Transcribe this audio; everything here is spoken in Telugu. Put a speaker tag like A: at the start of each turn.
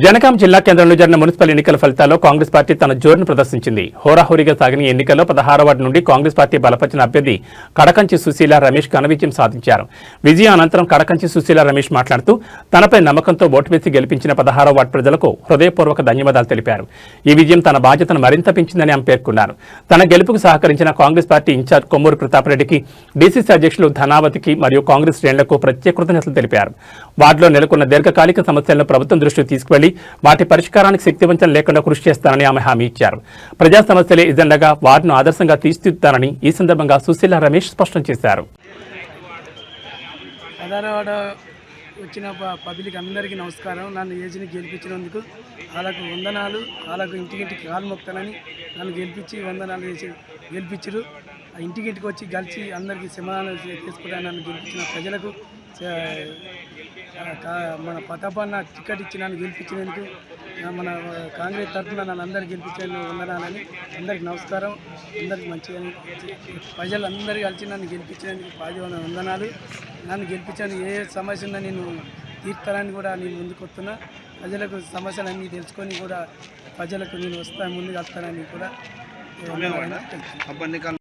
A: జనగాం జిల్లా కేంద్రంలో జరిగిన మున్సిపల్ ఎన్నికల ఫలితాల్లో కాంగ్రెస్ పార్టీ తన జోరును ప్రదర్శించింది. హోరాహోరీగా సాగిన ఎన్నికల్లో 16వ వార్డు నుండి కాంగ్రెస్ పార్టీ బలపరిచిన అభ్యర్థి కడకంచి సుశీల రమేష్ ఘన విజయం సాధించారు. విజయం అనంతరం కడకంచి సుశీల రమేష్ మాట్లాడుతూ తనపై నమ్మకంతో ఓటు వేసి గెలిపించిన 16వ వార్డు ప్రజలకు హృదయపూర్వక ధన్యవాదాలు తెలిపారు. ఈ విజయం తన బాధ్యతను మరింత పెంచిందని ఆమె పేర్కొన్నారు. తన గెలుపుకు సహకరించిన కాంగ్రెస్ పార్టీ ఇన్ఛార్జ్ కొమ్మూరు ప్రతాప్ రెడ్డికి, డీసీసీ అధ్యక్షులు ధనావతికి మరియు కాంగ్రెస్ శ్రేణులకు ప్రత్యేక కృతజ్ఞతలు తెలిపారు. వార్డులో నెలకొన్న దీర్ఘకాలిక సమస్యలను ప్రభుత్వం దృష్టికి తీసుకువెళ్లి వాటి పరిష్కారానికి శక్తివంచన లేకుండా కృషి చేస్తానని ఆమె హామీ ఇచ్చారు. ప్రజా సమస్యలే ఎజెండాగా వార్డును ఆదర్శంగా తీర్చిదిద్దుతానని ఈ సందర్భంగా సుశీల రమేష్ స్పష్టం చేశారు.
B: వచ్చిన పబ్లిక్ అందరికీ నమస్కారం. నన్ను ఏజ్ని గెలిపించినందుకు వాళ్ళకు వందనాలు. వాళ్ళకు ఇంటికింటికి కాలు మొక్తానని నన్ను గెలిపించి వందనాలు చేసి గెలిపించరు. ఇంటికింటికి వచ్చి కలిసి అందరికీ సమాధానం తీసుకుంటాను. నన్ను గెలిపించిన ప్రజలకు మన ప్రతాపన్న టికెట్ ఇచ్చి నన్ను గెలిపించినందుకు మన కాంగ్రెస్ తరఫున నన్ను అందరు గెలిపించేందుకు వందనాలని అందరికి నమస్కారం. అందరికి మంచిగా ప్రజలందరూ కలిసి నన్ను గెలిపించినందుకు వందనాలు. నన్ను గెలిపించడానికి ఏ సమస్య ఉన్నా నేను తీర్చాలని కూడా నేను ముందుకు వస్తున్నా. ప్రజలకు సమస్యలన్నీ తెలుసుకొని కూడా ప్రజలకు నేను ముందుకు వస్తానని కూడా